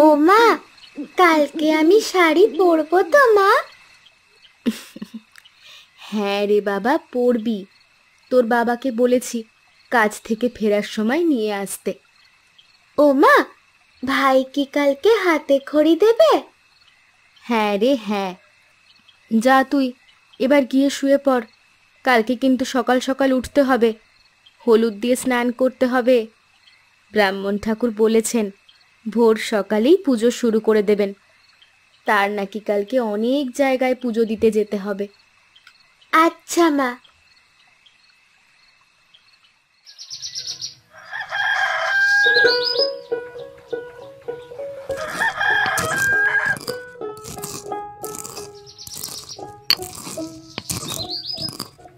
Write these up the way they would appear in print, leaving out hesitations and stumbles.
ও মা, কালকে আমি শাড়ি পরবো তো মা? হ্যাঁ রে বাবা, পরবি। তোর বাবাকে বলেছি কাজ থেকে ফেরার সময় নিয়ে আসতে। ও মা, ভাই কি কালকে হাতে খড়ি দেবে? হ্যাঁ রে হ্যাঁ। যা তুই এবার গিয়ে শুয়ে পড়। কালকে কিন্তু সকাল সকাল উঠতে হবে, হলুদ দিয়ে স্নান করতে হবে। ব্রাহ্মণ ঠাকুর বলেছেন ভোর সকালেই পুজো শুরু করে দেবেন। তার নাকি কালকে অনেক জায়গায় পুজো দিতে যেতে হবে। আচ্ছা মা।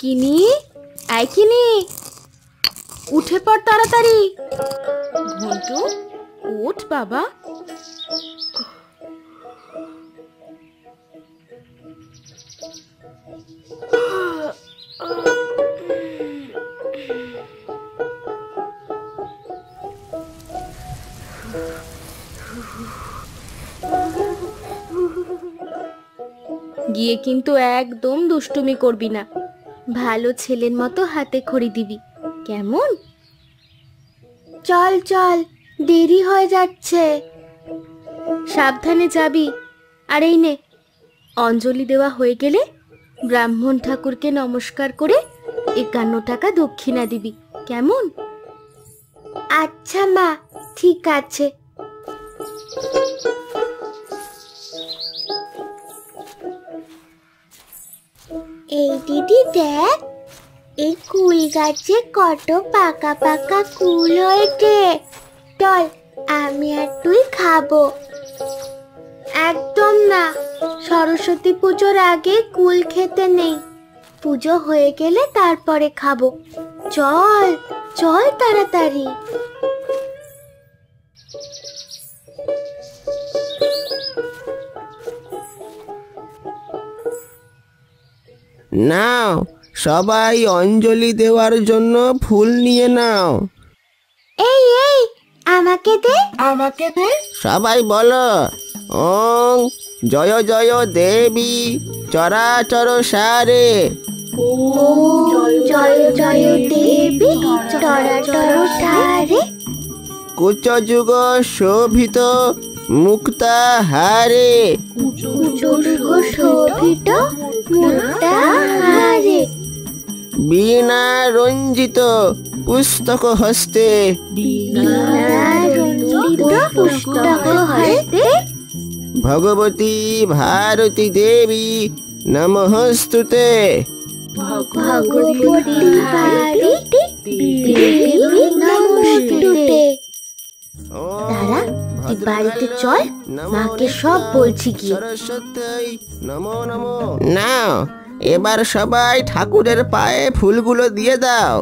কিনি, আয় কিনি, উঠে পড় তাড়াতাড়ি। ঘন্টু, ওঠ বাবা। গিয়ে কিন্তু একদম দুষ্টুমি করবি না, ভালো ছেলের মতো হাতে খড়ি দিবি, কেমন? চল চল, দেরি হয়ে যাচ্ছে। সাবধানে যাবি। আর এই নে, অঞ্জলি দেওয়া হয়ে গেলে ব্রাহ্মণ ঠাকুরকে নমস্কার করে 51 টাকা দক্ষিণা দিবি, কেমন? আচ্ছা মা, ঠিক আছে। এই দিদি দেখ, এই কুল গাছে কত পাকা পাকা কুল হয়েছে। চল, আমি আর তুই খাবো। একদম না, সরস্বতী পুজোর আগে কুল খেতে নেই। পুজো হয়ে গেলে তারপরে খাবো। চল চল তাড়াতাড়ি। নাও, সবাই অঞ্জলি দেওয়ার জন্য ফুল নিয়ে নাও। এই এই, আমাকে দে, আমাকে দে। সবাই বলো, ওং জয় জয় দেবী চরাচর সারে। জয় জয় দেবী চরাচর সারে। কুচযুগ শোভিত মুক্তাহারে। কুচযুগ শোভিত মুক্তাহারে। বীণা রঞ্জিত পুস্তক হস্তে। বীণা রঞ্জিত পুস্তক হস্তে। ভগবতী ভারতী দেবী নমস্তুতে। ভগবতী ভারতী দেবী নমস্তুতে। দাঁড়া, তুই বাড়িতে চল, মাকে সব বলছি কি। সরস্বতী নমো নমো। নাও, এবার সবাই ঠাকুরের পায়ে ফুলগুলো দিয়ে দাও।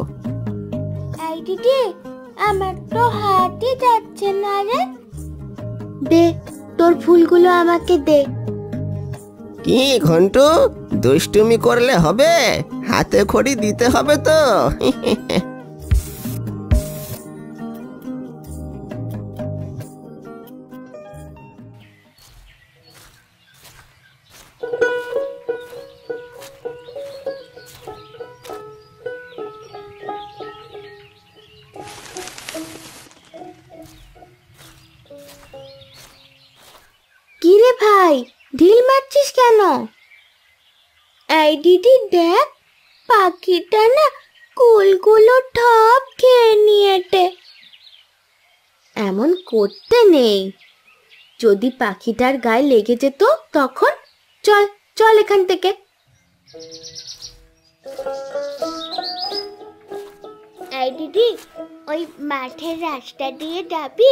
এই দিদি, আমার তো হাতই যাচ্ছে না রে। দে, তোর ফুলগুলো আমাকে দে। কি ঘন্টু, দুষ্টুমি করলে হবে? হাতে খড়ি দিতে হবে তো। কি রে ভাই, ঢিল মারছিস কেন? এই দিদি দেখ, পাখিটা না কুলগুলো ঠপ খেয়ে নিয়েছে। এমন করতে নেই, যদি পাখিটার গায়ে লেগে যেত তখন? চল চল এখান থেকে। এই দিদি, ওই মাঠের রাস্তা দিয়ে যাবি?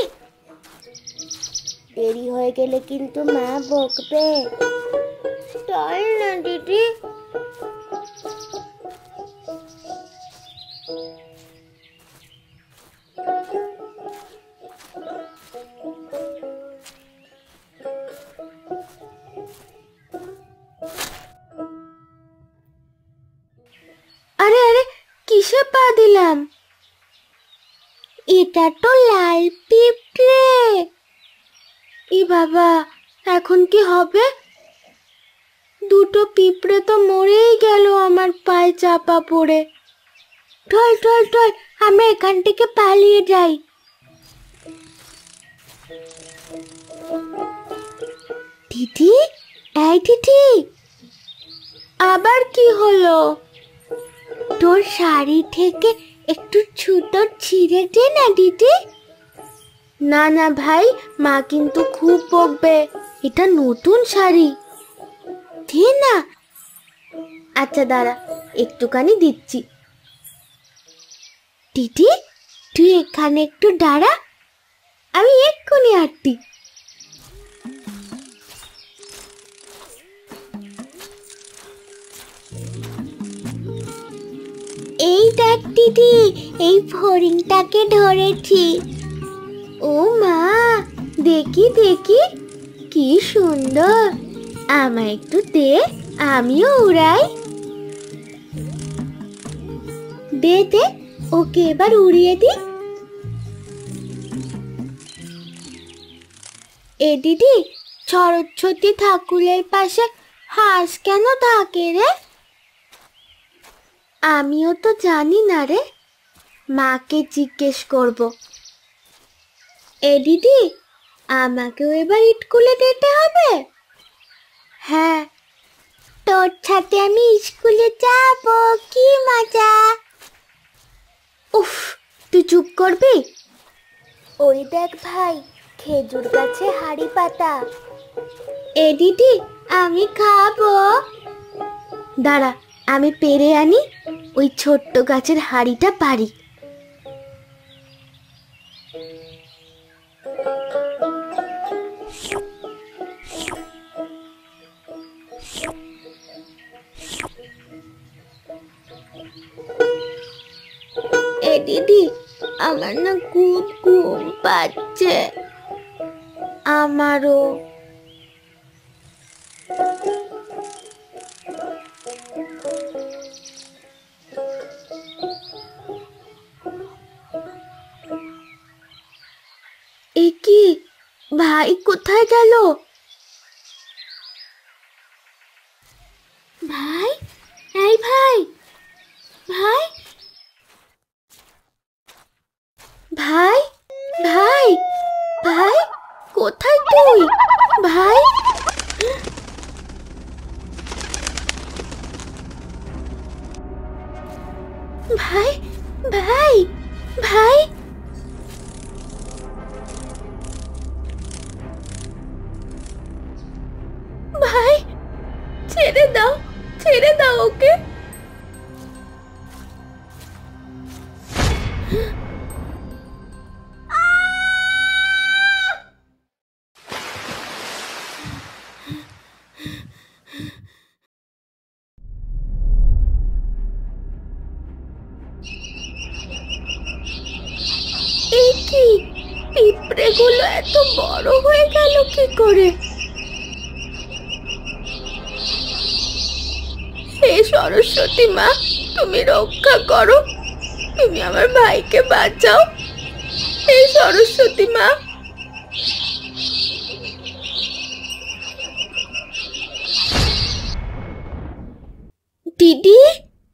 দেরি হয়ে গেলে কিন্তু মা বকবে। চল না দিদি। কিসে পা দিলাম? এটা তো লাল পিঁপড়ে। ই বাবা, এখন কি হবে? দুটো পিঁপড়ে তো মরেই গেল আমার পায়ে চাপা পড়ে। চল চল চল, আমরা এখান থেকে পালিয়ে যাই। দিদি, এই দিদি, আবার কি হলো? তোর শাড়ি থেকে একটু ছুতো ছিঁড়ে দে না দিদি। না না ভাই, মা কিন্তু খুব বকবে। এটা নতুন শাড়ি। দে না। আচ্ছা দাঁড়া, একটুখানি দিচ্ছি। দিদি, তুই এখানে একটু দাঁড়া, আমি এক্ষুনি আসছি। এই দেখ দিদি, এই ফড়িংটাকে ধরেছি। ও মা, দেখি দেখি, কি সুন্দর। আমায় একটু দে, আমিও উড়াই। দে দে, ওকে এবার উড়িয়ে দি। এ দিদি, সরস্বতী ঠাকুরের পাশে হাঁস কেন থাকে রে? আমিও তো জানি না রে, মাকে জিজ্ঞেস করব। এ দিদি, আমাকেও এবার স্কুলে যেতে হবে? হ্যাঁ। তোর সাথে আমি স্কুলে যাব, কি মজা। উফ, তুই চুপ করবি? ওই দেখ ভাই, খেজুর গাছে হাড়ি পাতা। এ দিদি, আমি খাবো। দাঁড়া, আমি পেরে আনি, ওই ছোট্ট গাছের হাড়িটা পারি। এ দিদি, আমার না খুব ঘুম পাচ্ছে। আমারও। এ কি, ভাই কোথায় গেল? ভাই, এই ভাই, ভাই, ভাই, ভাই, ভাই, কোথায় তুই? ভাই, ভাই, ভাই, ভাই, ভাই, ছেড়ে দাও, ছেড়ে দাও ওকে। এই কি, পিঁপড়েগুলো এত বড় হয়ে গেল কি করে? হে সরস্বতী মা, তুমি রক্ষা করো, তুমি আমার ভাইকে বাঁচাও। হে সরস্বতী মা। দিদি,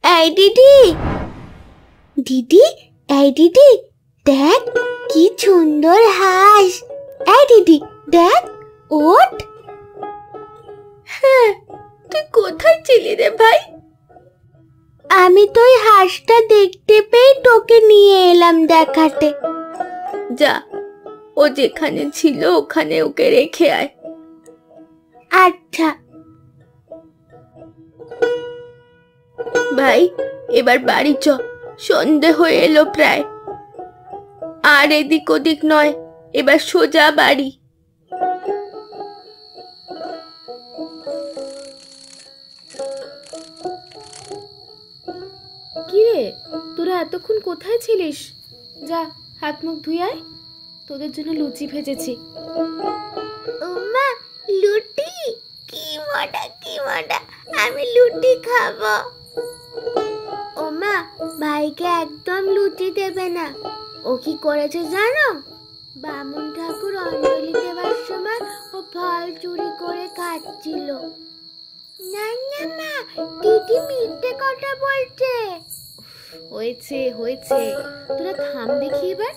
এই দিদি, দিদি, এই দিদি, দেখ কি সুন্দর হাঁস। এই দিদি, দেখ, ওঠ। হ্যাঁ, তুই কোথায় ছিলি রে ভাই? আমি তো ওই হাঁসটা দেখতে পেয়ে তোকে নিয়ে এলাম দেখাতে। যা, ও যেখানে ছিল ওখানে ওকে রেখে আয়। আচ্ছা। ভাই, এবার বাড়ি চ, সন্ধে হয়ে এলো প্রায়। আর এদিক ওদিক নয়, এবার সোজা বাড়ি। কিরে, তোরা এতক্ষণ কোথায় ছিলিস? যা, হাত মুখ ধুয়ে আয়, তোদের জন্য লুচি ভেজেছি। উমা, লুটি, কি মজা, কি মজা, আমি লুটি খাবো। ওমা, ভাইকে একদম লুচি দেবে না। ও কি করেছে জানো? বামুন ঠাকুর অঞ্জলি দেওয়ার সময় ও ফল চুরি করে খাচ্ছিল। না না মা, দিদি মিথ্যে কথা বলছে। হয়েছে হয়েছে, তোরা থাম দেখি এবার।